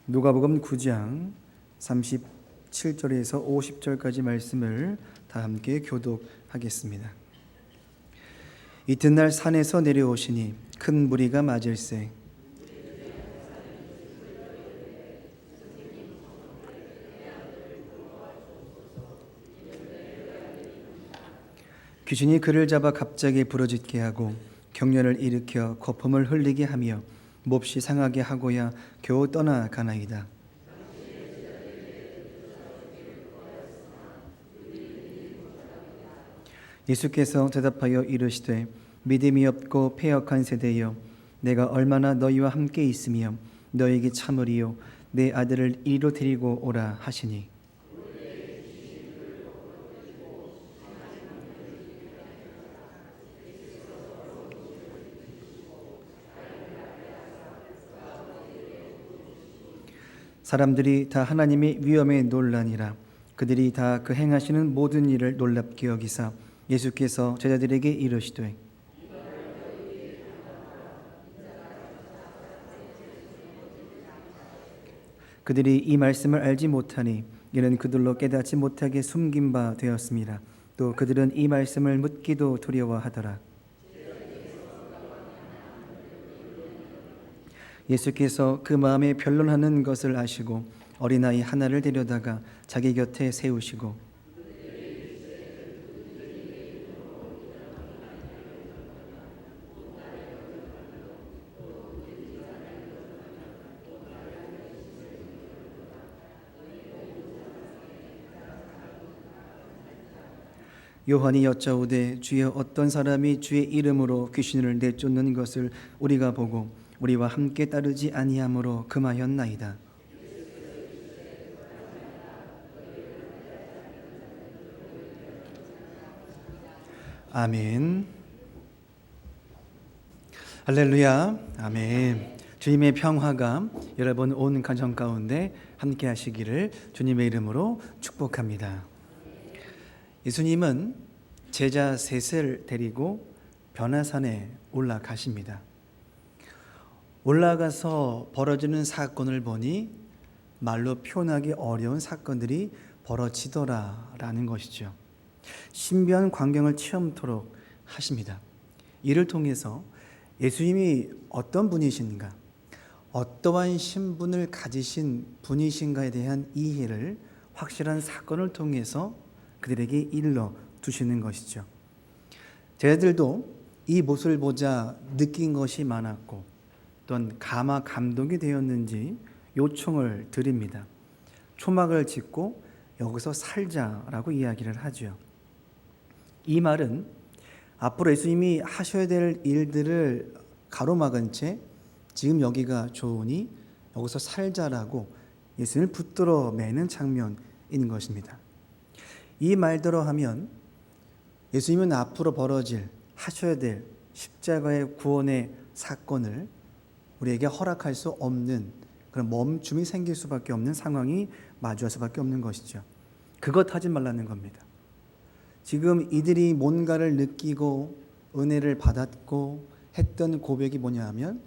누가복음 9장 37절에서 50절까지 말씀을 다 함께 교독하겠습니다. 이튿날 산에서 내려오시니 큰 무리가 맞을세. 귀신이 그를 잡아 갑자기 부르짖게 하고 경련을 일으켜 거품을 흘리게 하며 몹시 상하게 하고야 겨우 떠나가나이다. 예수께서 대답하여 이르시되 믿음이 없고 패역한 세대여, 내가 얼마나 너희와 함께 있으며 너희에게 참으리요 내 아들을 이리로 데리고 오라 하시니, 사람들이 다 하나님의 위엄에 놀라니라. 그들이 다 그 행하시는 모든 일을 놀랍게 여기사 예수께서 제자들에게 이르시되, 그들이 이 말씀을 알지 못하니 이는 그들로 깨닫지 못하게 숨긴 바 되었습니다. 또 그들은 이 말씀을 묻기도 두려워하더라. 예수께서 그 마음에 변론하는 것을 아시고 어린아이 하나를 데려다가 자기 곁에 세우시고 요한이 여짜오되 주여, 어떤 사람이 주의 이름으로 귀신을 내쫓는 것을 우리가 보고 우리와 함께 따르지 아니하므로 금하였나이다. 아멘. 할렐루야. 아멘. 주님의 평화가 여러분 온 가정 가운데 함께 하시기를 주님의 이름으로 축복합니다. 예수님은 제자 셋을 데리고 변화산에 올라가십니다. 올라가서 벌어지는 사건을 보니 말로 표현하기 어려운 사건들이 벌어지더라라는 것이죠. 신비한 광경을 체험토록 하십니다. 이를 통해서 예수님이 어떤 분이신가, 어떠한 신분을 가지신 분이신가에 대한 이해를 확실한 사건을 통해서 그들에게 일러 두시는 것이죠. 제자들도 이 모습을 보자 느낀 것이 많았고 또한 가마 감동이 되었는지 요청을 드립니다. 초막을 짓고 여기서 살자라고 이야기를 하죠. 이 말은 앞으로 예수님이 하셔야 될 일들을 가로막은 채 지금 여기가 좋으니 여기서 살자라고 예수님을 붙들어 매는 장면인 것입니다. 이 말대로 하면 예수님은 앞으로 벌어질 하셔야 될 십자가의 구원의 사건을 우리에게 허락할 수 없는 그런 멈춤이 생길 수밖에 없는 상황이 마주할 수밖에 없는 것이죠. 그것 하지 말라는 겁니다. 지금 이들이 뭔가를 느끼고 은혜를 받았고 했던 고백이 뭐냐 하면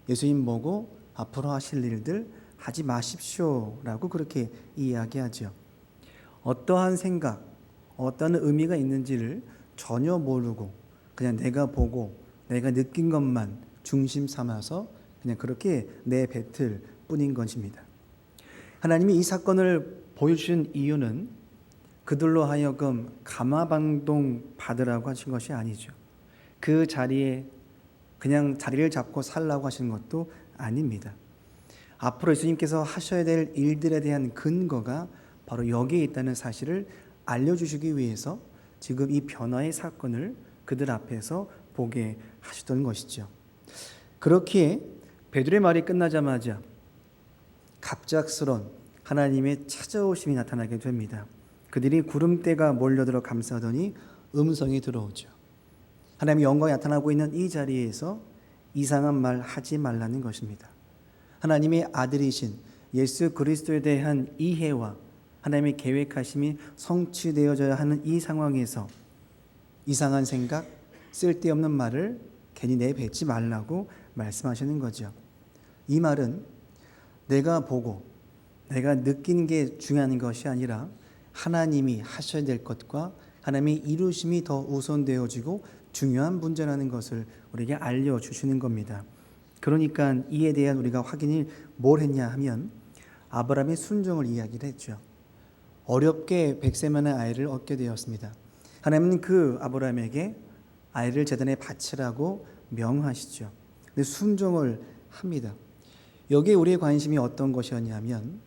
예수님 보고 앞으로 하실 일들 하지 마십시오라고 그렇게 이야기하죠. 어떠한 생각, 어떤 의미가 있는지를 전혀 모르고 그냥 내가 보고 내가 느낀 것만 중심 삼아서 그냥 그렇게 내뱉을 뿐인 것입니다. 하나님이 이 사건을 보여주신 이유는 그들로 하여금 가마방동 받으라고 하신 것이 아니죠. 그 자리에 그냥 자리를 잡고 살라고 하신 것도 아닙니다. 앞으로 예수님께서 하셔야 될 일들에 대한 근거가 바로 여기에 있다는 사실을 알려주시기 위해서 지금 이 변화의 사건을 그들 앞에서 보게 하시던 것이죠. 그렇기에 베드로의 말이 끝나자마자 갑작스런 하나님의 찾아오심이 나타나게 됩니다. 그들이 구름대가 몰려들어 감싸더니 음성이 들어오죠. 하나님의 영광이 나타나고 있는 이 자리에서 이상한 말 하지 말라는 것입니다. 하나님의 아들이신 예수 그리스도에 대한 이해와 하나님의 계획하심이 성취되어져야 하는 이 상황에서 이상한 생각, 쓸데없는 말을 괜히 내뱉지 말라고 말씀하시는 거죠. 이 말은 내가 보고 내가 느끼는 게 중요한 것이 아니라 하나님이 하셔야 될 것과 하나님의 이루심이 더 우선되어지고 중요한 문제라는 것을 우리에게 알려주시는 겁니다. 그러니까 이에 대한 우리가 확인이 뭘 했냐 하면 아브라함의 순종을 이야기를 했죠. 어렵게 100세 만에 아이를 얻게 되었습니다. 하나님은 그 아브라함에게 아이를 제단에 바치라고 명하시죠. 근데 순종을 합니다. 여기에 우리의 관심이 어떤 것이었냐면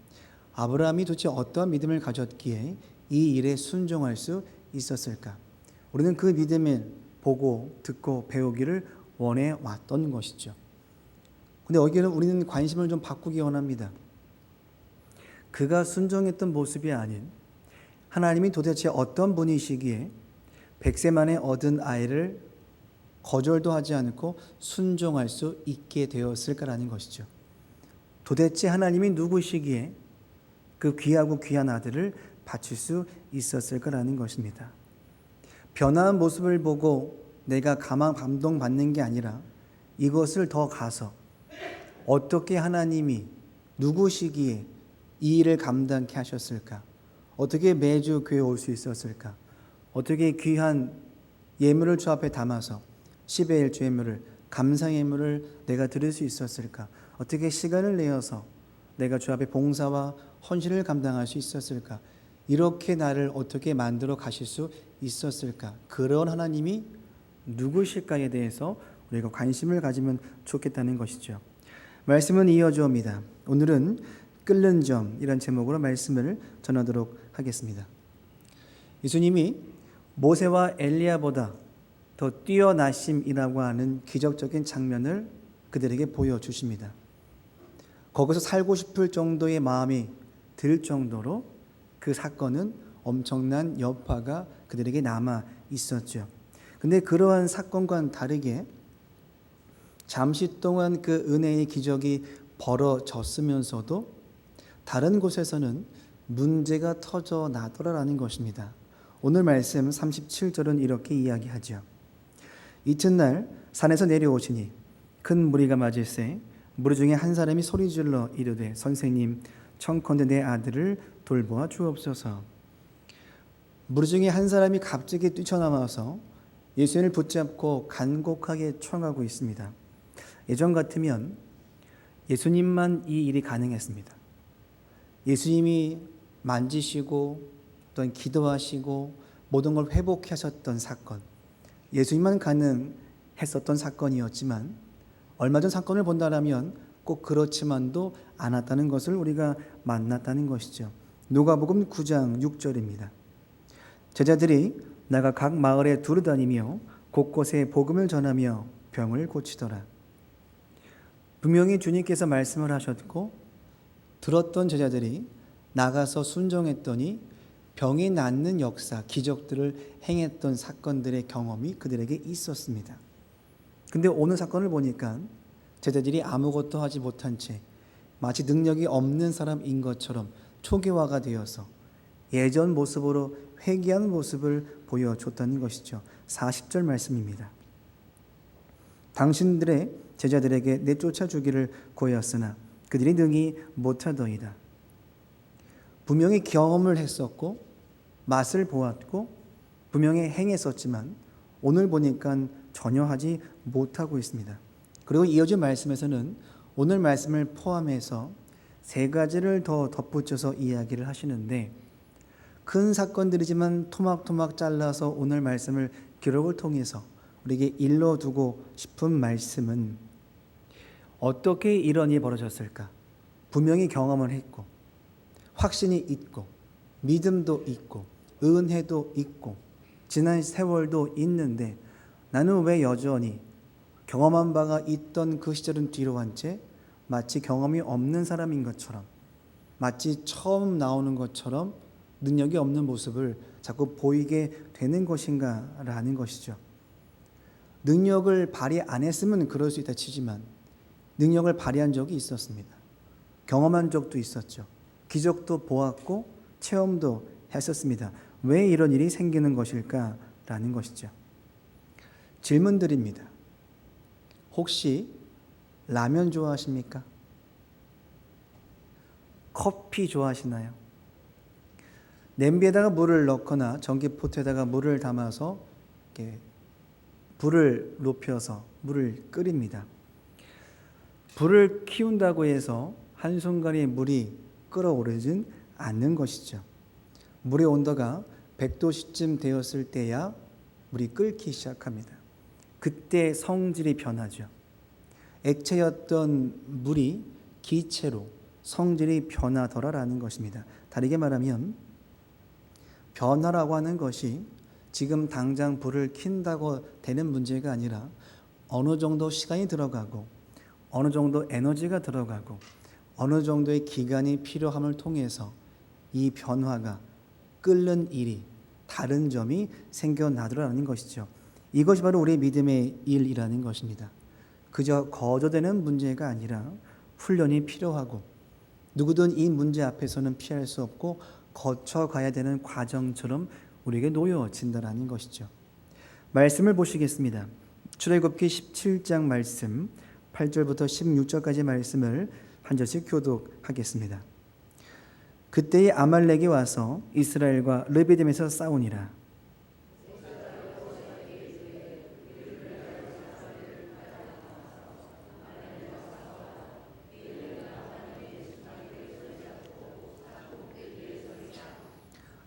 아브라함이 도대체 어떠한 믿음을 가졌기에 이 일에 순종할 수 있었을까? 우리는 그 믿음을 보고 듣고 배우기를 원해 왔던 것이죠. 근데 여기는 우리는 관심을 좀 바꾸기 원합니다. 그가 순종했던 모습이 아닌 하나님이 도대체 어떤 분이시기에 100세 만에 얻은 아이를 거절도 하지 않고 순종할 수 있게 되었을까라는 것이죠. 도대체 하나님이 누구시기에 그 귀하고 귀한 아들을 바칠 수 있었을까라는 것입니다. 변화한 모습을 보고 내가 감동받는 게 아니라 이것을 더 가서 어떻게 하나님이 누구시기에 이 일을 감당케 하셨을까? 어떻게 매주 교회에 올 수 있었을까? 어떻게 귀한 예물을 주 앞에 담아서 10의 1주 예물을 감사의 예물을 내가 드릴 수 있었을까? 어떻게 시간을 내어서 내가 주 앞에 봉사와 헌신을 감당할 수 있었을까? 이렇게 나를 어떻게 만들어 가실 수 있었을까? 그런 하나님이 누구실까에 대해서 우리가 관심을 가지면 좋겠다는 것이죠. 말씀은 이어져 옵니다. 오늘은 끓는 점이란 제목으로 말씀을 전하도록 하겠습니다. 예수님이 모세와 엘리야보다 더 뛰어나심이라고 하는 기적적인 장면을 그들에게 보여주십니다. 거기서 살고 싶을 정도의 마음이 들 정도로 그 사건은 엄청난 여파가 그들에게 남아 있었죠. 근데 그러한 사건과는 다르게 잠시 동안 그 은혜의 기적이 벌어졌으면서도 다른 곳에서는 문제가 터져 나더라라는 것입니다. 오늘 말씀 37절은 이렇게 이야기하죠. 이튿날 산에서 내려오시니 큰 무리가 맞을세 무리 중에 한 사람이 소리질러 이르되 선생님 청컨대 내 아들을 돌보아 주옵소서. 무리 중에 한 사람이 갑자기 뛰쳐나와서 예수님을 붙잡고 간곡하게 청하고 있습니다. 예전 같으면 예수님만 이 일이 가능했습니다. 예수님이 만지시고 또는 기도하시고 모든 걸 회복하셨던 사건, 예수님만 가능했었던 사건이었지만 얼마 전 사건을 본다라면 꼭 그렇지만도 않았다는 것을 우리가 만났다는 것이죠. 누가복음 9장 6절입니다. 제자들이 나가 각 마을에 두루다니며 곳곳에 복음을 전하며 병을 고치더라. 분명히 주님께서 말씀을 하셨고 들었던 제자들이 나가서 순종했더니 병이 낫는 역사, 기적들을 행했던 사건들의 경험이 그들에게 있었습니다. 근데 오늘 사건을 보니까 제자들이 아무것도 하지 못한 채 마치 능력이 없는 사람인 것처럼 초기화가 되어서 예전 모습으로 회귀한 모습을 보여줬다는 것이죠. 40절 말씀입니다. 당신들의 제자들에게 내쫓아 주기를 고하였으나 그들이 능히 못하더이다. 분명히 경험을 했었고 맛을 보았고 분명히 행했었지만 오늘 보니까 전혀 하지 못하고 있습니다. 그리고 이어진 말씀에서는 오늘 말씀을 포함해서 세 가지를 더 덧붙여서 이야기를 하시는데 큰 사건들이지만 토막토막 잘라서 오늘 말씀을 기록을 통해서 우리에게 일러두고 싶은 말씀은 어떻게 이런 일이 벌어졌을까? 분명히 경험을 했고 확신이 있고 믿음도 있고 은혜도 있고 지난 세월도 있는데 나는 왜 여전히 경험한 바가 있던 그 시절은 뒤로 한 채 마치 경험이 없는 사람인 것처럼 마치 처음 나오는 것처럼 능력이 없는 모습을 자꾸 보이게 되는 것인가 라는 것이죠. 능력을 발휘 안 했으면 그럴 수 있다 치지만 능력을 발휘한 적이 있었습니다. 경험한 적도 있었죠. 기적도 보았고 체험도 했었습니다. 왜 이런 일이 생기는 것일까 라는 것이죠. 질문 드립니다. 혹시 라면 좋아하십니까? 커피 좋아하시나요? 냄비에다가 물을 넣거나 전기포트에다가 물을 담아서 이렇게 불을 높여서 물을 끓입니다. 불을 키운다고 해서 한순간에 물이 끓어오르진 않는 것이죠. 물의 온도가 100도씨쯤 되었을 때야 물이 끓기 시작합니다. 그때 성질이 변하죠. 액체였던 물이 기체로 성질이 변하더라라는 것입니다. 다르게 말하면 변화라고 하는 것이 지금 당장 불을 킨다고 되는 문제가 아니라 어느 정도 시간이 들어가고 어느 정도 에너지가 들어가고 어느 정도의 기간이 필요함을 통해서 이 변화가 끓는 일이 다른 점이 생겨나더라는 것이죠. 이것이 바로 우리의 믿음의 일이라는 것입니다. 그저 거저되는 문제가 아니라 훈련이 필요하고 누구든 이 문제 앞에서는 피할 수 없고 거쳐가야 되는 과정처럼 우리에게 놓여진다는 것이죠. 말씀을 보시겠습니다. 출애굽기 17장 말씀 8절부터 16절까지 말씀을 한 절씩 교독하겠습니다. 그때의 아말렉이 와서 이스라엘과 르비딤에서 싸우니라.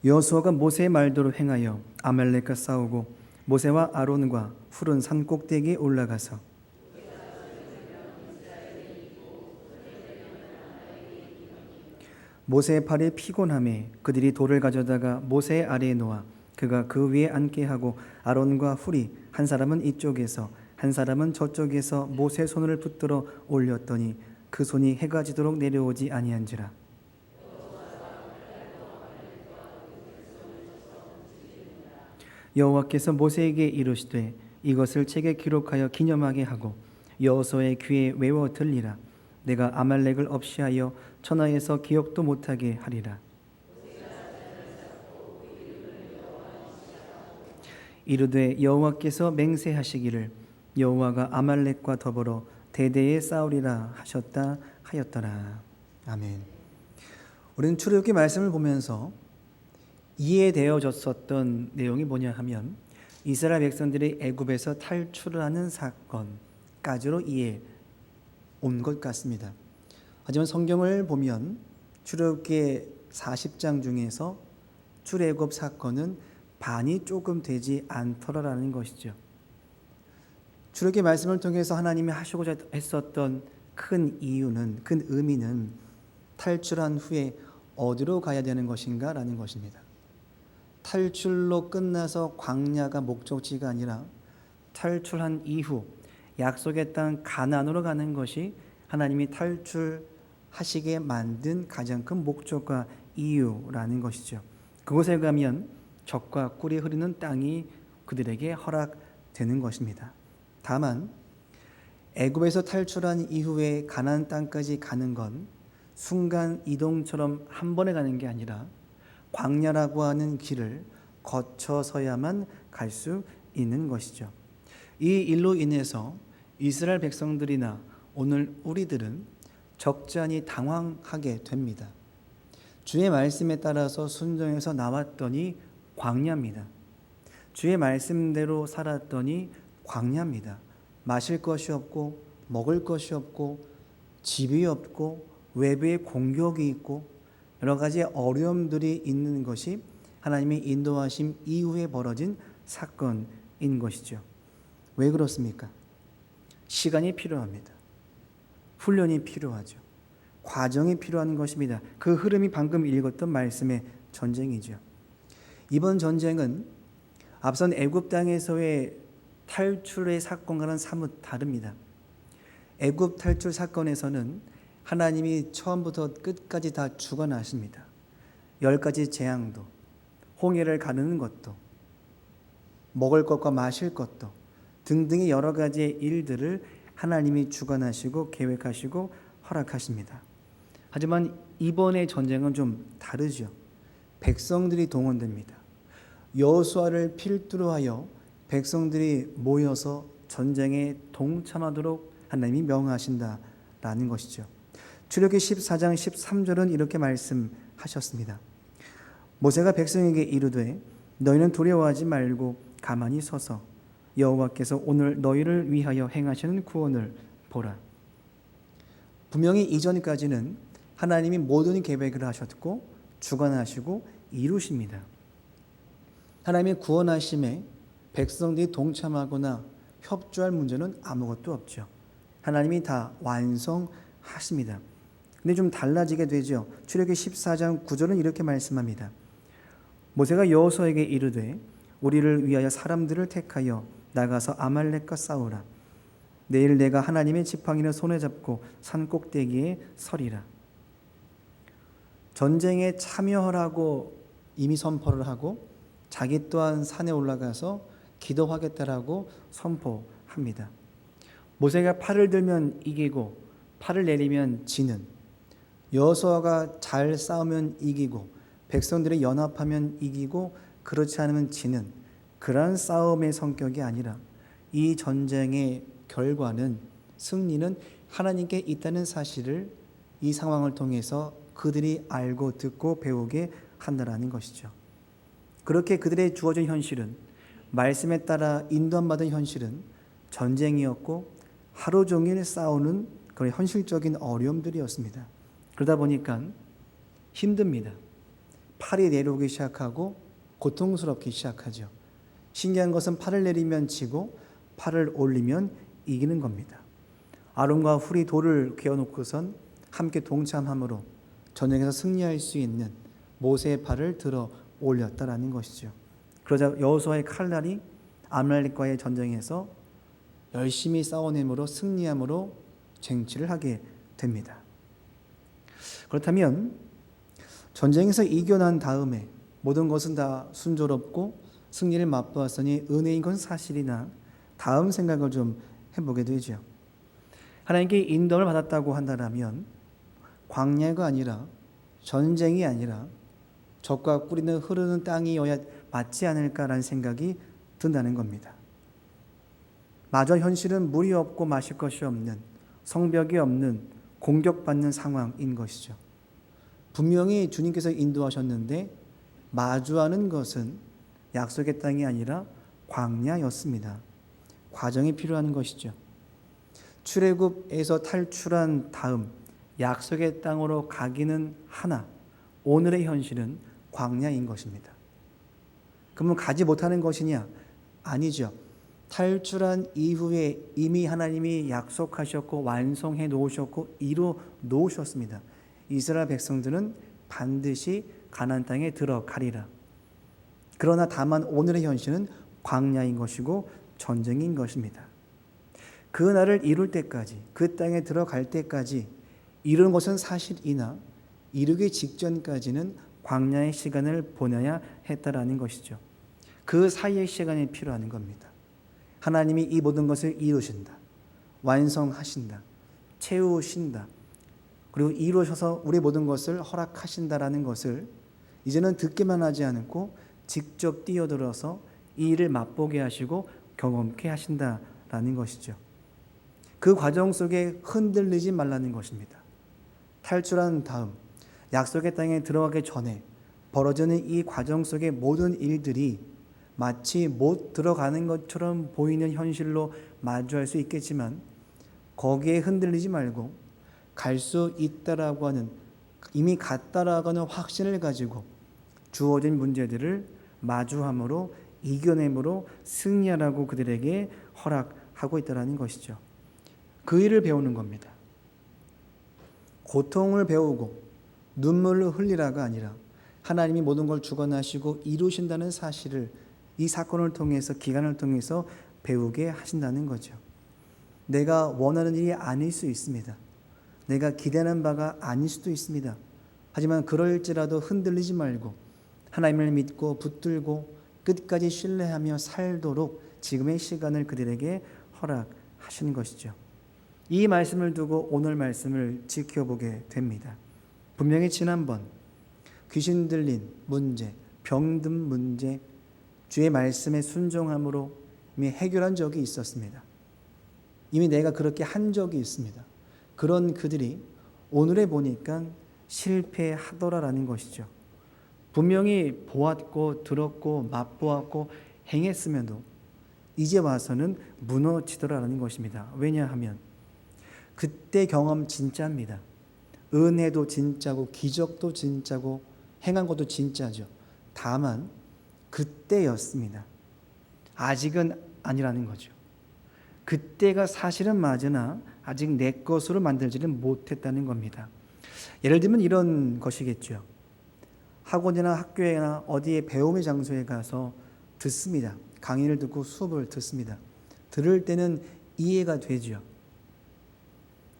여호수아가 모세의 말대로 행하여 아말렉과 싸우고 모세와 아론과 훌은 산 꼭대기에 올라가서 모세의 팔이 피곤함에 그들이 돌을 가져다가 모세의 아래에 놓아 그가 그 위에 앉게 하고 아론과 훌이 한 사람은 이쪽에서 한 사람은 저쪽에서 모세의 손을 붙들어 올렸더니 그 손이 해가 지도록 내려오지 아니한지라. 여호와께서 모세에게 이르시되 이것을 책에 기록하여 기념하게 하고 여호수아의 귀에 외워 들리라. 내가 아말렉을 없이하여 천하에서 기억도 못하게 하리라. 이르되 여호와께서 맹세하시기를 여호와가 아말렉과 더불어 대대에 싸우리라 하셨다 하였더라. 아멘. 우리는 출애굽기 말씀을 보면서 이해되어졌었던 내용이 뭐냐 하면 이스라엘 백성들이 애굽에서 탈출을 하는 사건까지로 이해 온 것 같습니다. 하지만 성경을 보면 출애굽기 40장 중에서 출애굽 사건은 반이 조금 되지 않더라라는 것이죠. 출애굽기 말씀을 통해서 하나님이 하시고자 했었던 큰 이유는, 큰 의미는 탈출한 후에 어디로 가야 되는 것인가 라는 것입니다. 탈출로 끝나서 광야가 목적지가 아니라 탈출한 이후 약속의 땅 가나안으로 가는 것이 하나님이 탈출하시게 만든 가장 큰 목적과 이유라는 것이죠. 그곳에 가면 젖과 꿀이 흐르는 땅이 그들에게 허락되는 것입니다. 다만 애굽에서 탈출한 이후에 가나안 땅까지 가는 건 순간 이동처럼 한 번에 가는 게 아니라 광야라고 하는 길을 거쳐서야만 갈 수 있는 것이죠. 이 일로 인해서 이스라엘 백성들이나 오늘 우리들은 적잖이 당황하게 됩니다. 주의 말씀에 따라서 순종해서 나왔더니 광야입니다. 주의 말씀대로 살았더니 광야입니다. 마실 것이 없고 먹을 것이 없고 집이 없고 외부의 공격이 있고 여러 가지 어려움들이 있는 것이 하나님의 인도하심 이후에 벌어진 사건인 것이죠. 왜 그렇습니까? 시간이 필요합니다. 훈련이 필요하죠. 과정이 필요한 것입니다. 그 흐름이 방금 읽었던 말씀의 전쟁이죠. 이번 전쟁은 앞선 애굽 땅에서의 탈출의 사건과는 사뭇 다릅니다. 애굽 탈출 사건에서는 하나님이 처음부터 끝까지 다 주관하십니다. 10가지 재앙도, 홍해를 가르는 것도, 먹을 것과 마실 것도 등등의 여러 가지의 일들을 하나님이 주관하시고 계획하시고 허락하십니다. 하지만 이번의 전쟁은 좀 다르죠. 백성들이 동원됩니다. 여호수아를 필두로 하여 백성들이 모여서 전쟁에 동참하도록 하나님이 명하신다라는 것이죠. 출애굽기 14장 13절은 이렇게 말씀하셨습니다. 모세가 백성에게 이르되 너희는 두려워하지 말고 가만히 서서 여호와께서 오늘 너희를 위하여 행하시는 구원을 보라. 분명히 이전까지는 하나님이 모든 계획을 하셨고 주관하시고 이루십니다. 하나님의 구원하심에 백성들이 동참하거나 협조할 문제는 아무것도 없죠. 하나님이 다 완성하십니다. 근데 좀 달라지게 되죠. 출애굽기 14장 9절은 이렇게 말씀합니다. 모세가 여호수아에게 이르되 우리를 위하여 사람들을 택하여 나가서 아말렉과 싸우라. 내일 내가 하나님의 지팡이를 손에 잡고 산 꼭대기에 서리라. 전쟁에 참여하라고 이미 선포를 하고 자기 또한 산에 올라가서 기도하겠다라고 선포합니다. 모세가 팔을 들면 이기고 팔을 내리면 지는, 여호수아가 잘 싸우면 이기고 백성들이 연합하면 이기고 그렇지 않으면 지는 그러한 싸움의 성격이 아니라 이 전쟁의 결과는, 승리는 하나님께 있다는 사실을 이 상황을 통해서 그들이 알고 듣고 배우게 한다라는 것이죠. 그렇게 그들의 주어진 현실은, 말씀에 따라 인도받은 현실은 전쟁이었고 하루 종일 싸우는 그런 현실적인 어려움들이었습니다. 그러다 보니까 힘듭니다. 팔이 내려오기 시작하고 고통스럽기 시작하죠. 신기한 것은 팔을 내리면 지고 팔을 올리면 이기는 겁니다. 아론과 훌이 돌을 그어놓고선 함께 동참함으로 전쟁에서 승리할 수 있는 모세의 팔을 들어 올렸다라는 것이죠. 그러자 여호수아의 칼날이 아말렉과의 전쟁에서 열심히 싸워냄으로 승리함으로 쟁취를 하게 됩니다. 그렇다면 전쟁에서 이겨난 다음에 모든 것은 다 순조롭고 승리를 맛보았으니 은혜인 건 사실이나 다음 생각을 좀 해보게 되죠. 하나님께 인도를 받았다고 한다면 광야가 아니라, 전쟁이 아니라 적과 꿀이는 흐르는 땅이어야 맞지 않을까라는 생각이 든다는 겁니다. 마저 현실은 물이 없고 마실 것이 없는, 성벽이 없는 공격받는 상황인 것이죠. 분명히 주님께서 인도하셨는데 마주하는 것은 약속의 땅이 아니라 광야였습니다. 과정이 필요한 것이죠. 출애굽에서 탈출한 다음 약속의 땅으로 가기는 하나, 오늘의 현실은 광야인 것입니다. 그러면 가지 못하는 것이냐? 아니죠. 탈출한 이후에 이미 하나님이 약속하셨고 완성해 놓으셨고 이루 놓으셨습니다. 이스라엘 백성들은 반드시 가나안 땅에 들어가리라. 그러나 다만 오늘의 현실은 광야인 것이고 전쟁인 것입니다. 그 날을 이룰 때까지, 그 땅에 들어갈 때까지 이루는 것은 사실이나 이루기 직전까지는 광야의 시간을 보내야 했다라는 것이죠. 그 사이의 시간이 필요한 겁니다. 하나님이 이 모든 것을 이루신다, 완성하신다, 채우신다, 그리고 이루셔서 우리 모든 것을 허락하신다라는 것을 이제는 듣기만 하지 않고 직접 뛰어들어서 이 일을 맛보게 하시고 경험케 하신다라는 것이죠. 그 과정 속에 흔들리지 말라는 것입니다. 탈출한 다음 약속의 땅에 들어가기 전에 벌어지는 이 과정 속의 모든 일들이 마치 못 들어가는 것처럼 보이는 현실로 마주할 수 있겠지만 거기에 흔들리지 말고 갈 수 있다라고 하는, 이미 갔다라고 하는 확신을 가지고 주어진 문제들을 마주함으로 이겨냄으로 승리하라고 그들에게 허락하고 있다는 것이죠. 그 일을 배우는 겁니다. 고통을 배우고 눈물을 흘리라가 아니라 하나님이 모든 걸 주관하시고 이루신다는 사실을 이 사건을 통해서, 기간을 통해서 배우게 하신다는 거죠. 내가 원하는 일이 아닐 수 있습니다. 내가 기대하는 바가 아닐 수도 있습니다. 하지만 그럴지라도 흔들리지 말고 하나님을 믿고 붙들고 끝까지 신뢰하며 살도록 지금의 시간을 그들에게 허락하시는 것이죠. 이 말씀을 두고 오늘 말씀을 지켜보게 됩니다. 분명히 지난번 귀신 들린 문제, 병든 문제, 주의 말씀에 순종함으로 이미 해결한 적이 있었습니다. 이미 내가 그렇게 한 적이 있습니다. 그런 그들이 오늘에 보니까 실패하더라라는 것이죠. 분명히 보았고 들었고 맛보았고 행했음에도 이제 와서는 무너지더라라는 것입니다. 왜냐하면 그때 경험 진짜입니다. 은혜도 진짜고 기적도 진짜고 행한 것도 진짜죠. 다만 그때였습니다. 아직은 아니라는 거죠. 그때가 사실은 맞으나 아직 내 것으로 만들지는 못했다는 겁니다. 예를 들면 이런 것이겠죠. 학원이나 학교나 어디에 배움의 장소에 가서 듣습니다. 강의를 듣고 수업을 듣습니다. 들을 때는 이해가 되죠.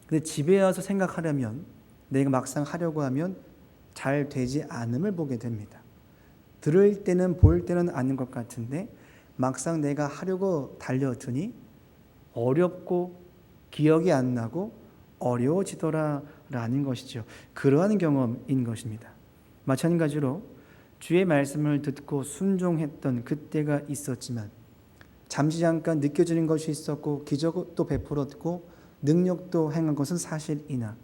근데 집에 와서 생각하려면 내가 막상 하려고 하면 잘 되지 않음을 보게 됩니다. 들을 때는 볼 때는 아는 것 같은데 막상 내가 하려고 달려드니 어렵고 기억이 안 나고 어려워지더라라는 것이죠. 그러한 경험인 것입니다. 마찬가지로 주의 말씀을 듣고 순종했던 그때가 있었지만 잠시 잠깐 느껴지는 것이 있었고 기적도 베풀었고 능력도 행한 것은 사실이나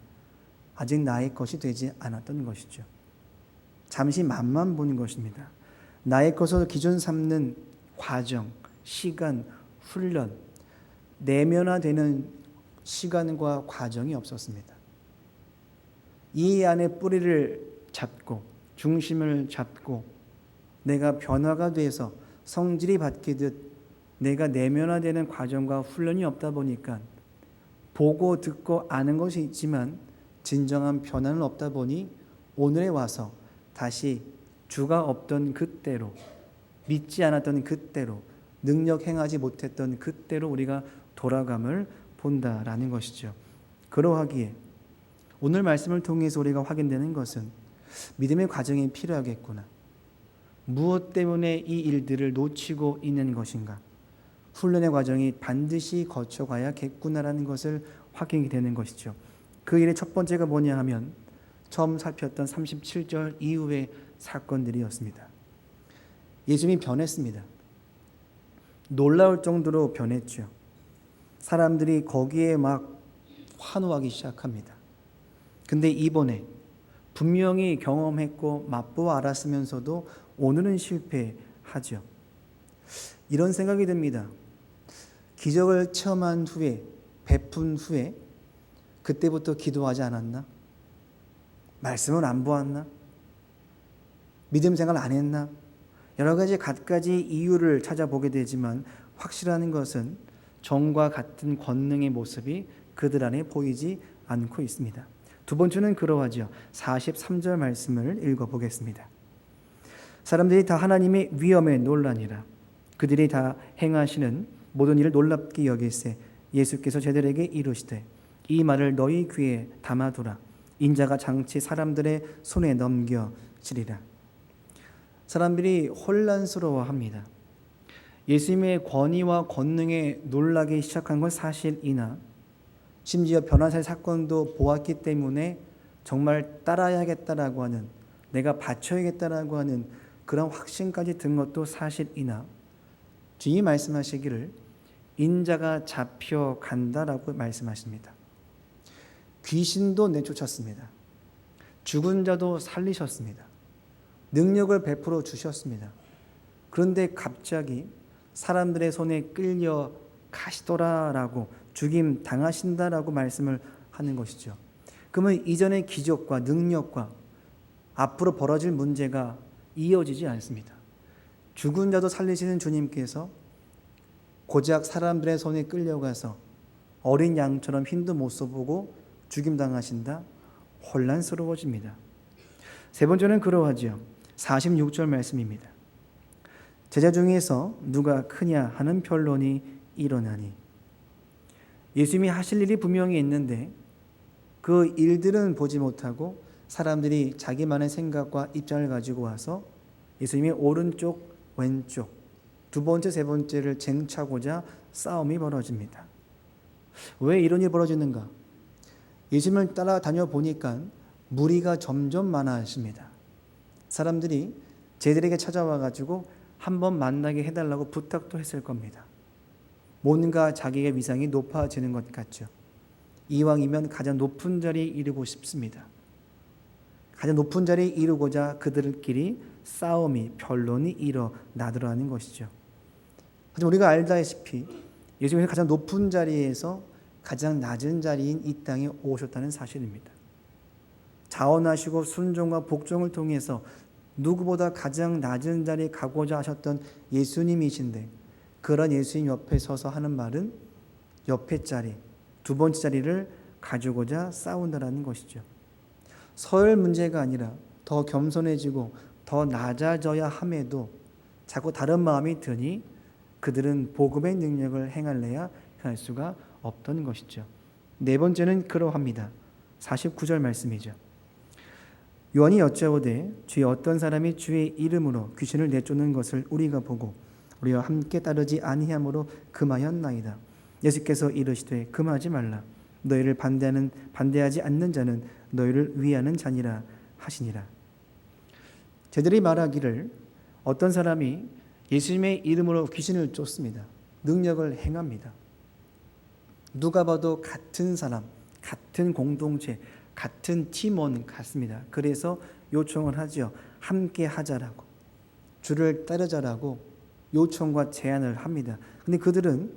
아직 나의 것이 되지 않았던 것이죠. 잠시 맛만 보는 것입니다. 나의 것으로 기준 삼는 과정, 시간, 훈련, 내면화되는 시간과 과정이 없었습니다. 이 안에 뿌리를 잡고 중심을 잡고 내가 변화가 돼서 성질이 바뀌듯 내가 내면화되는 과정과 훈련이 없다 보니까 보고 듣고 아는 것이 있지만 진정한 변화는 없다 보니 오늘에 와서 다시 주가 없던 그때로, 믿지 않았던 그때로, 능력 행하지 못했던 그때로 우리가 돌아감을 본다라는 것이죠. 그러하기에 오늘 말씀을 통해서 우리가 확인되는 것은 믿음의 과정이 필요하겠구나. 무엇 때문에 이 일들을 놓치고 있는 것인가? 훈련의 과정이 반드시 거쳐가야겠구나라는 것을 확인이 되는 것이죠. 그 일의 첫 번째가 뭐냐 하면 처음 살폈던 37절 이후의 사건들이었습니다. 예수님이 변했습니다. 놀라울 정도로 변했죠. 사람들이 거기에 막 환호하기 시작합니다. 근데 이번에 분명히 경험했고 맛보아 알았으면서도 오늘은 실패하죠. 이런 생각이 듭니다. 기적을 체험한 후에, 베푼 후에 그때부터 기도하지 않았나? 말씀을 안 보았나? 믿음 생활 안 했나? 여러 가지 갖가지 이유를 찾아보게 되지만 확실한 것은 전과 같은 권능의 모습이 그들 안에 보이지 않고 있습니다. 두 번째는 그러하죠. 43절 말씀을 읽어보겠습니다. 사람들이 다 하나님의 위엄에 놀라니라. 그들이 다 행하시는 모든 일을 놀랍게 여기세 예수께서 저들에게 이르시되 이 말을 너희 귀에 담아두라. 인자가 장치 사람들의 손에 넘겨지리라. 사람들이 혼란스러워합니다. 예수님의 권위와 권능에 놀라기 시작한 건 사실이나 심지어 변화살 사건도 보았기 때문에 정말 따라야겠다라고 하는, 내가 바쳐야겠다라고 하는 그런 확신까지 든 것도 사실이나 주님이 말씀하시기를 인자가 잡혀간다라고 말씀하십니다. 귀신도 내쫓았습니다. 죽은 자도 살리셨습니다. 능력을 베풀어 주셨습니다. 그런데 갑자기 사람들의 손에 끌려 가시더라라고 죽임 당하신다라고 말씀을 하는 것이죠. 그러면 이전의 기적과 능력과 앞으로 벌어질 문제가 이어지지 않습니다. 죽은 자도 살리시는 주님께서 고작 사람들의 손에 끌려가서 어린 양처럼 힘도 못 써보고 죽임 당하신다? 혼란스러워집니다. 세 번째는 그러하죠. 46절 말씀입니다. 제자 중에서 누가 크냐 하는 변론이 일어나니. 예수님이 하실 일이 분명히 있는데 그 일들은 보지 못하고 사람들이 자기만의 생각과 입장을 가지고 와서 예수님의 오른쪽 왼쪽 두 번째 세 번째를 쟁차고자 싸움이 벌어집니다. 왜 이런 일이 벌어지는가? 예수님을 따라다녀 보니까 무리가 점점 많아집니다. 사람들이 제들에게 찾아와 가지고 한번 만나게 해달라고 부탁도 했을 겁니다. 뭔가 자기의 위상이 높아지는 것 같죠. 이왕이면 가장 높은 자리에 이르고 싶습니다. 가장 높은 자리에 이르고자 그들끼리 싸움이 변론이 일어나더라는 것이죠. 하지만 우리가 알다시피 예수님은 가장 높은 자리에서 가장 낮은 자리인 이 땅에 오셨다는 사실입니다. 자원하시고 순종과 복종을 통해서 누구보다 가장 낮은 자리에 가고자 하셨던 예수님이신데, 그런 예수님 옆에 서서 하는 말은 옆에 자리, 두 번째 자리를 가지고자 싸운다라는 것이죠. 서열 문제가 아니라 더 겸손해지고 더 낮아져야 함에도 자꾸 다른 마음이 드니 그들은 복음의 능력을 행할래야 할 수가 없던 것이죠. 네 번째는 그러합니다. 49절 말씀이죠. 요한이 여짜오되 주의 어떤 사람이 주의 이름으로 귀신을 내쫓는 것을 우리가 보고 우리와 함께 따르지 아니함으로 금하였나이다. 예수께서 이르시되 금하지 말라. 너희를 반대하지 않는 자는 너희를 위하는 자니라 하시니라. 저들이 말하기를 어떤 사람이 예수님의 이름으로 귀신을 쫓습니다. 능력을 행합니다. 누가 봐도 같은 사람, 같은 공동체, 같은 팀원 같습니다. 그래서 요청을 하죠. 함께 하자라고, 주를 따르자라고 요청과 제안을 합니다. 근데 그들은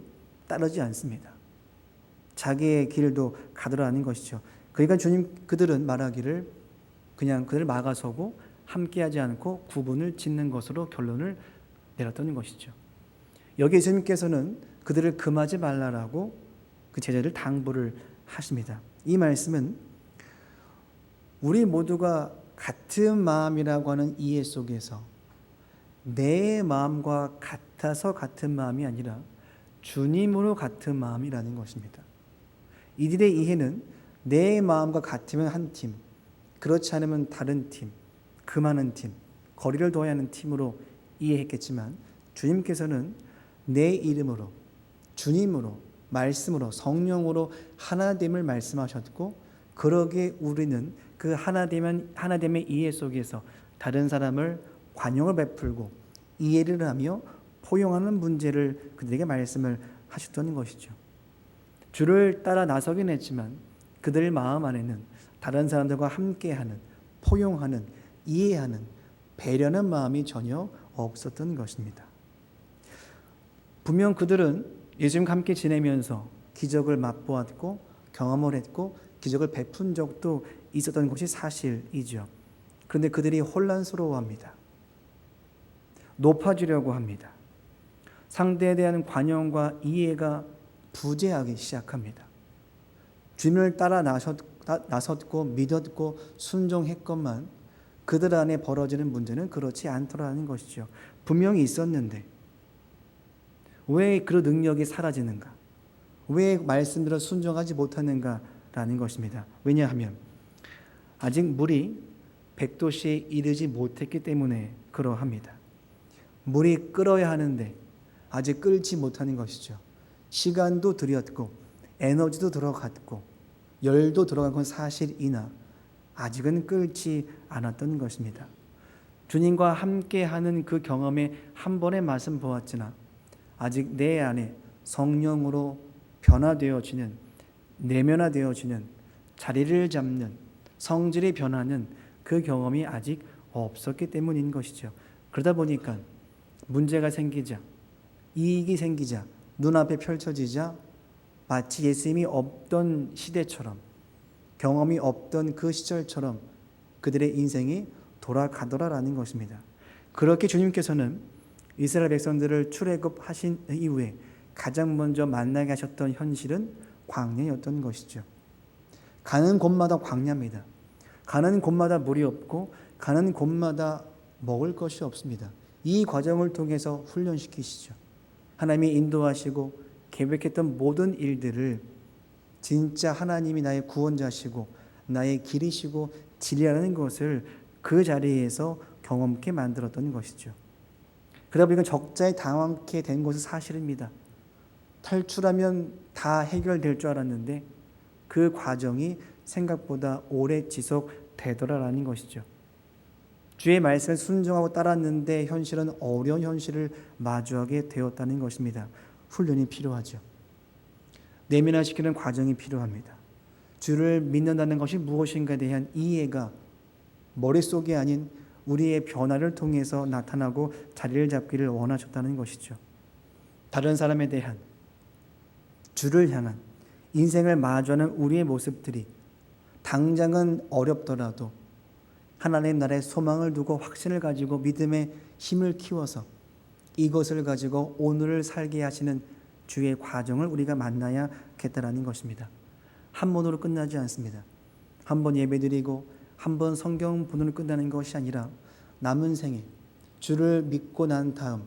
따르지 않습니다. 자기의 길도 가더라는 것이죠. 그러니까 그들은 말하기를 그냥 그들을 막아서고 함께하지 않고 구분을 짓는 것으로 결론을 내렸던 것이죠. 여기 예수님께서는 그들을 금하지 말라라고 그 제자를 당부를 하십니다. 이 말씀은 우리 모두가 같은 마음이라고 하는 이해 속에서 내 마음과 같아서 같은 마음이 아니라 주님으로 같은 마음이라는 것입니다. 이들의 이해는 내 마음과 같으면 한 팀, 그렇지 않으면 다른 팀, 금하는 팀, 거리를 둬야 하는 팀으로 이해했겠지만, 주님께서는 내 이름으로, 주님으로, 말씀으로, 성령으로 하나됨을 말씀하셨고, 그러기에 우리는 그 하나됨의 이해 속에서 다른 사람을 관용을 베풀고 이해를 하며 포용하는 문제를 그들에게 말씀을 하셨던 것이죠. 주를 따라 나서긴 했지만 그들 마음 안에는 다른 사람들과 함께하는, 포용하는, 이해하는, 배려하는 마음이 전혀 없었던 것입니다. 분명 그들은 예수님과 함께 지내면서 기적을 맛보았고 경험을 했고 기적을 베푼 적도 있었던 것이 사실이죠. 그런데 그들이 혼란스러워합니다. 높아지려고 합니다. 상대에 대한 관용과 이해가 부재하기 시작합니다. 주님을 따라 나섰고 믿었고 순종했건만 그들 안에 벌어지는 문제는 그렇지 않더라는 것이죠. 분명히 있었는데 왜 그 능력이 사라지는가? 왜 말씀대로 순종하지 못하는가라는 것입니다. 왜냐하면 아직 물이 100도씨에 이르지 못했기 때문에 그러합니다. 물이 끓어야 하는데 아직 끓지 못하는 것이죠. 시간도 들였고 에너지도 들어갔고 열도 들어간 건 사실이나 아직은 끓지 않았던 것입니다. 주님과 함께하는 그 경험에 한 번의 맛은 보았으나 아직 내 안에 성령으로 변화되어지는, 내면화되어지는, 자리를 잡는, 성질이 변하는 그 경험이 아직 없었기 때문인 것이죠. 그러다 보니까 문제가 생기자, 이익이 생기자, 눈앞에 펼쳐지자 마치 예수님이 없던 시대처럼, 경험이 없던 그 시절처럼 그들의 인생이 돌아가더라라는 것입니다. 그렇게 주님께서는 이스라엘 백성들을 출애굽하신 이후에 가장 먼저 만나게 하셨던 현실은 광야였던 것이죠. 가는 곳마다 광야입니다. 가는 곳마다 물이 없고 가는 곳마다 먹을 것이 없습니다. 이 과정을 통해서 훈련시키시죠. 하나님이 인도하시고 계획했던 모든 일들을 진짜 하나님이 나의 구원자시고 나의 길이시고 진리라는 것을 그 자리에서 경험케 만들었던 것이죠. 그러다 보니까 적자에 당황케 된 것은 사실입니다. 탈출하면 다 해결될 줄 알았는데 그 과정이 생각보다 오래 지속되더라라는 것이죠. 주의 말씀에 순종하고 따랐는데 현실은 어려운 현실을 마주하게 되었다는 것입니다. 훈련이 필요하죠. 내면화시키는 과정이 필요합니다. 주를 믿는다는 것이 무엇인가에 대한 이해가 머릿속이 아닌 우리의 변화를 통해서 나타나고 자리를 잡기를 원하셨다는 것이죠. 다른 사람에 대한, 주를 향한, 인생을 마주하는 우리의 모습들이 당장은 어렵더라도 하나님 나라의 소망을 두고 확신을 가지고 믿음의 힘을 키워서 이것을 가지고 오늘을 살게 하시는 주의 과정을 우리가 만나야겠다라는 것입니다. 한 번으로 끝나지 않습니다. 한 번 예배드리고 한 번 성경 본으로 끝나는 것이 아니라 남은 생에 주를 믿고 난 다음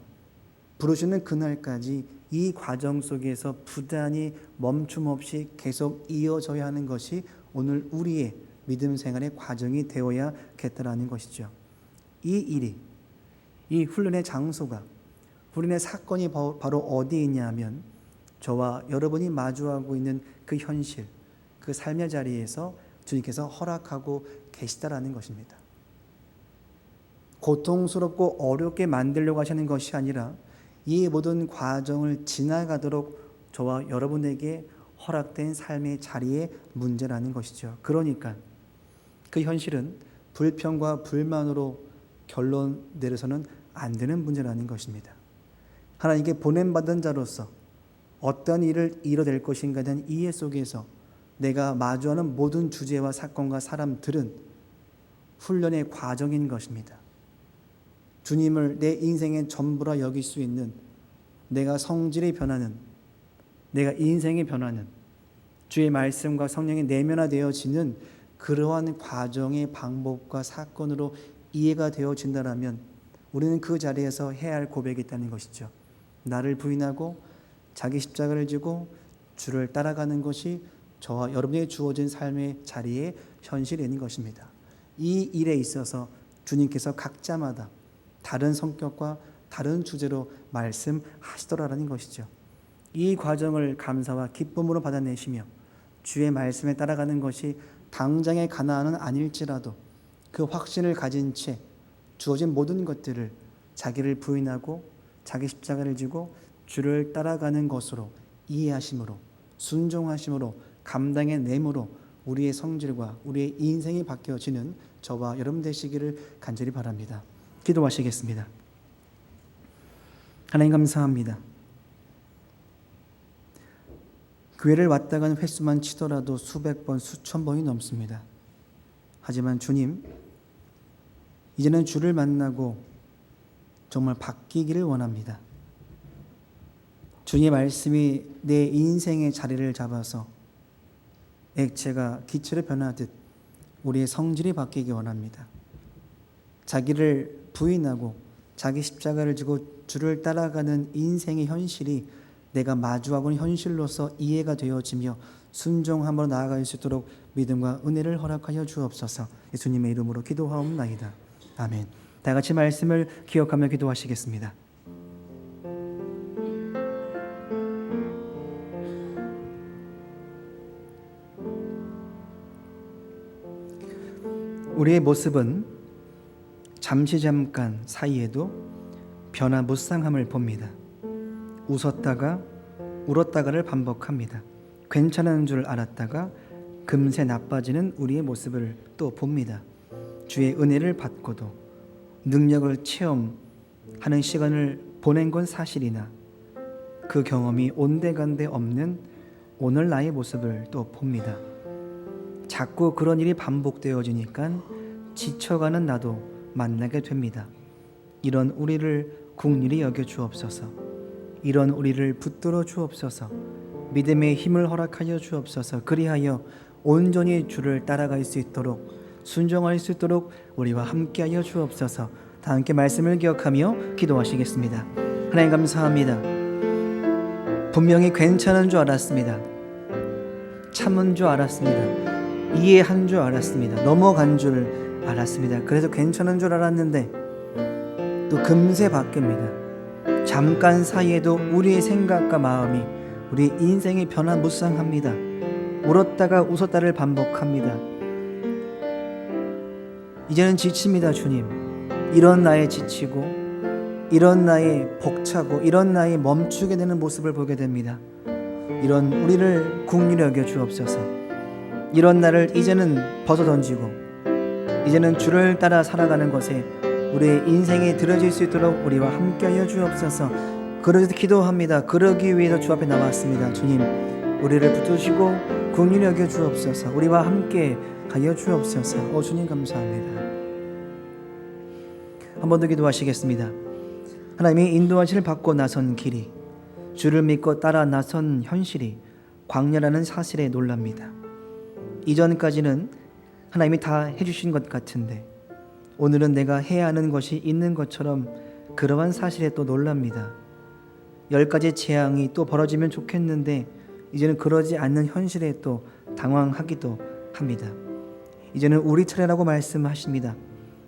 부르시는 그날까지 이 과정 속에서 부단히 멈춤 없이 계속 이어져야 하는 것이 오늘 우리의 믿음 생활의 과정이 되어야겠다라는 것이죠. 이 일이, 이 훈련의 장소가, 훈련의 사건이 바로 어디에 있냐 하면 저와 여러분이 마주하고 있는 그 현실, 그 삶의 자리에서 주님께서 허락하고 계시다라는 것입니다. 고통스럽고 어렵게 만들려고 하시는 것이 아니라 이 모든 과정을 지나가도록 저와 여러분에게 허락된 삶의 자리의 문제라는 것이죠. 그러니까 그 현실은 불평과 불만으로 결론 내려서는 안 되는 문제라는 것입니다. 하나님께 보냄받은 자로서 어떤 일을 이뤄낼 것인가에 대한 이해 속에서 내가 마주하는 모든 주제와 사건과 사람들은 훈련의 과정인 것입니다. 주님을 내 인생의 전부라 여길 수 있는, 내가 성질이 변하는, 내가 인생이 변하는, 주의 말씀과 성령이 내면화되어지는 그러한 과정의 방법과 사건으로 이해가 되어진다면 우리는 그 자리에서 해야 할 고백이 있다는 것이죠. 나를 부인하고 자기 십자가를 지고 주를 따라가는 것이 저와 여러분에게 주어진 삶의 자리의 현실인 것입니다. 이 일에 있어서 주님께서 각자마다 다른 성격과 다른 주제로 말씀하시더라라는 것이죠. 이 과정을 감사와 기쁨으로 받아내시며 주의 말씀에 따라가는 것이 당장의 가나안은 아닐지라도 그 확신을 가진 채 주어진 모든 것들을 자기를 부인하고 자기 십자가를 지고 주를 따라가는 것으로 이해하심으로 순종하심으로 감당의 내므로 우리의 성질과 우리의 인생이 바뀌어지는 저와 여러분 되시기를 간절히 바랍니다. 기도하시겠습니다. 하나님 감사합니다. 교회를 왔다 간 횟수만 치더라도 수백 번, 수천 번이 넘습니다. 하지만 주님, 이제는 주를 만나고 정말 바뀌기를 원합니다. 주님의 말씀이 내 인생의 자리를 잡아서 액체가 기체로 변하듯 우리의 성질이 바뀌기 원합니다. 자기를 부인하고 자기 십자가를 지고 주를 따라가는 인생의 현실이 내가 마주하고 있는 현실로서 이해가 되어지며 순종함으로 나아갈 수 있도록 믿음과 은혜를 허락하여 주옵소서. 예수님의 이름으로 기도하옵나이다. 아멘. 다 같이 말씀을 기억하며 기도하시겠습니다. 우리의 모습은 잠깐 사이에도 변화무쌍함을 봅니다. 웃었다가 울었다가를 반복합니다. 괜찮은 줄 알았다가 금세 나빠지는 우리의 모습을 또 봅니다. 주의 은혜를 받고도 능력을 체험하는 시간을 보낸 건 사실이나 그 경험이 온데간데 없는 오늘 나의 모습을 또 봅니다. 자꾸 그런 일이 반복되어지니까 지쳐가는 나도 만나게 됩니다. 이런 우리를 긍휼히 여겨 주옵소서. 이런 우리를 붙들어 주옵소서. 믿음의 힘을 허락하여 주옵소서. 그리하여 온전히 주를 따라갈 수 있도록 순종할 수 있도록 우리와 함께하여 주옵소서. 다 함께 말씀을 기억하며 기도하시겠습니다. 하나님 감사합니다. 분명히 괜찮은 줄 알았습니다. 참은 줄 알았습니다. 이해한 줄 알았습니다. 넘어간 줄 알았습니다. 그래서 괜찮은 줄 알았는데 또 금세 바뀝니다. 잠깐 사이에도 우리의 생각과 마음이 우리 인생이 변화무쌍합니다. 울었다가 웃었다를 반복합니다. 이제는 지칩니다. 주님, 이런 나의 지치고 이런 나의 벅차고 이런 나의 멈추게 되는 모습을 보게 됩니다. 이런 우리를 긍휼히 여겨 주옵소서. 이런 나를 이제는 벗어던지고 이제는 주를 따라 살아가는 것에 우리의 인생이 들어질 수 있도록 우리와 함께하여 주옵소서. 그러기도 기도합니다. 그러기 위해서 주 앞에 나왔습니다. 주님, 우리를 붙드시고 긍휼히 여겨 주옵소서. 우리와 함께 하여 주옵소서. 주님 감사합니다. 한 번 더 기도하시겠습니다. 하나님이 인도하심을 받고 나선 길이, 주를 믿고 따라 나선 현실이 광야라는 사실에 놀랍니다. 이전까지는 하나님이 다 해주신 것 같은데 오늘은 내가 해야 하는 것이 있는 것처럼 그러한 사실에 또 놀랍니다. 10가지 재앙이 또 벌어지면 좋겠는데 이제는 그러지 않는 현실에 또 당황하기도 합니다. 이제는 우리 차례라고 말씀하십니다.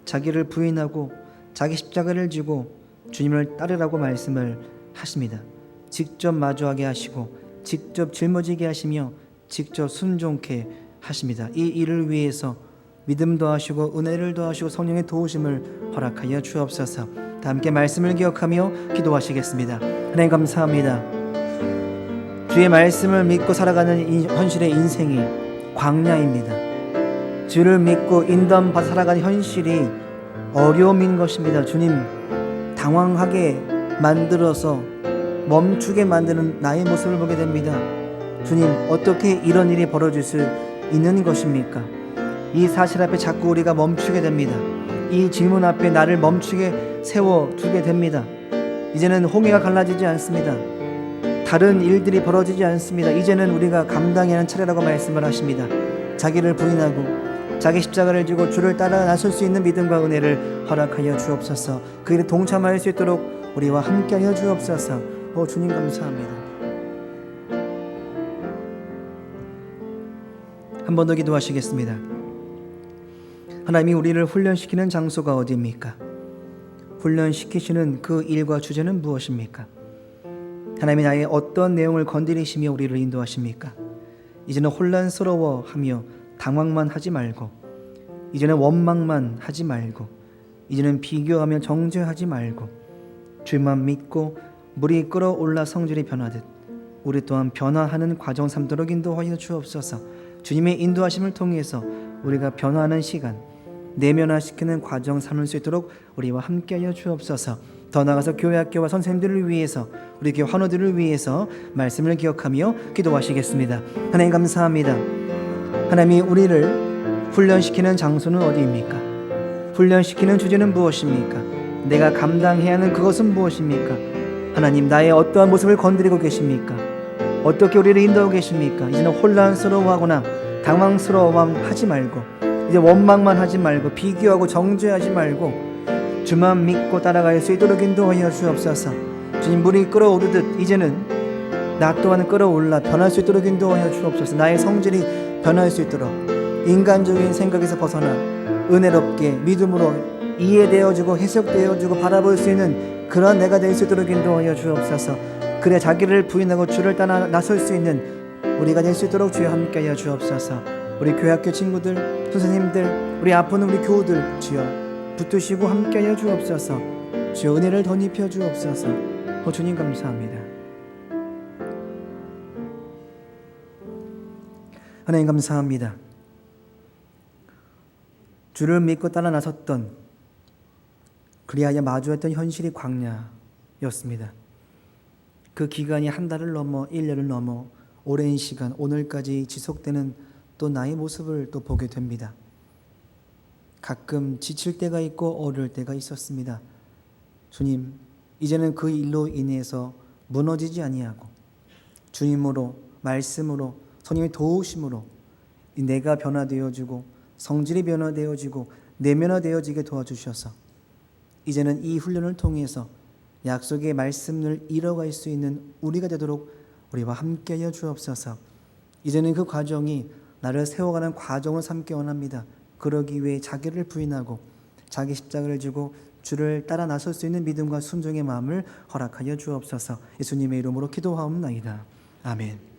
자기를 부인하고 자기 십자가를 지고 주님을 따르라고 말씀을 하십니다. 직접 마주하게 하시고 직접 짊어지게 하시며 직접 순종케 하십니다. 이 일을 위해서 믿음 더하시고 은혜를 더하시고 성령의 도우심을 허락하여 주옵소서. 다 함께 말씀을 기억하며 기도하시겠습니다. 하나님 감사합니다. 주의 말씀을 믿고 살아가는 현실의 인생이 광야입니다. 주를 믿고 인도받아 살아가는 현실이 어려움인 것입니다. 주님, 당황하게 만들어서 멈추게 만드는 나의 모습을 보게 됩니다. 주님, 어떻게 이런 일이 벌어질 수 있는 것입니까? 이 사실 앞에 자꾸 우리가 멈추게 됩니다. 이 질문 앞에 나를 멈추게 세워두게 됩니다. 이제는 홍해가 갈라지지 않습니다. 다른 일들이 벌어지지 않습니다. 이제는 우리가 감당해야 하는 차례라고 말씀을 하십니다. 자기를 부인하고 자기 십자가를 지고 주를 따라 나설 수 있는 믿음과 은혜를 허락하여 주옵소서. 그 일에 동참할 수 있도록 우리와 함께하여 주옵소서. 주님 감사합니다. 한 번 더 기도하시겠습니다. 하나님이 우리를 훈련시키는 장소가 어디입니까? 훈련시키시는 그 일과 주제는 무엇입니까? 하나님이 나의 어떤 내용을 건드리시며 우리를 인도하십니까? 이제는 혼란스러워하며 당황만 하지 말고, 이제는 원망만 하지 말고, 이제는 비교하며 정죄하지 말고, 주만 믿고 물이 끓어올라 성질이 변하듯 우리 또한 변화하는 과정 삼도록 인도하여 주옵소서. 주님의 인도하심을 통해서 우리가 변화하는 시간, 내면화시키는 과정 삼을 수 있도록 우리와 함께하여 주옵소서. 더 나아가서 교회 학교와 선생님들을 위해서, 우리 교회 환우들을 위해서 말씀을 기억하며 기도하시겠습니다. 하나님 감사합니다. 하나님이 우리를 훈련시키는 장소는 어디입니까? 훈련시키는 주제는 무엇입니까? 내가 감당해야 하는 그것은 무엇입니까? 하나님, 나의 어떠한 모습을 건드리고 계십니까? 어떻게 우리를 인도하고 계십니까? 이제는 혼란스러워하거나 당황스러워하지 말고, 이제 원망만 하지 말고, 비교하고 정죄하지 말고 주만 믿고 따라갈 수 있도록 인도하여 주옵소서. 주님, 물이 끓어오르듯 이제는 나 또한 끓어올라 변할 수 있도록 인도하여 주옵소서. 나의 성질이 변할 수 있도록 인간적인 생각에서 벗어나 은혜롭게 믿음으로 이해되어지고 해석되어지고 바라볼 수 있는 그런 내가 될 수 있도록 인도하여 주옵소서. 그래 자기를 부인하고 주를 따라 나설 수 있는 우리가 될 수 있도록 주여 함께하여 주옵소서. 우리 교회학교 친구들, 선생님들, 우리 아픈 우리 교우들 주여 붙드시고 함께하여 주옵소서. 주여 은혜를 덧입혀 주옵소서. 주님 감사합니다. 하나님 감사합니다. 주를 믿고 따라 나섰던, 그리하여 마주했던 현실이 광야였습니다. 그 기간이 한 달을 넘어 1년을 넘어 오랜 시간 오늘까지 지속되는 또 나의 모습을 또 보게 됩니다. 가끔 지칠 때가 있고 어려울 때가 있었습니다. 주님, 이제는 그 일로 인해서 무너지지 아니하고 주님으로, 말씀으로, 성령의 도우심으로 내가 변화되어지고 성질이 변화되어지고 내면화되어지게 도와주셔서 이제는 이 훈련을 통해서 약속의 말씀을 이뤄갈 수 있는 우리가 되도록 우리와 함께하여 주옵소서. 이제는 그 과정이 나를 세워가는 과정을 삼기 원합니다. 그러기 위해 자기를 부인하고 자기 십자가를 지고 주를 따라 나설 수 있는 믿음과 순종의 마음을 허락하여 주옵소서. 예수님의 이름으로 기도하옵나이다. 아멘.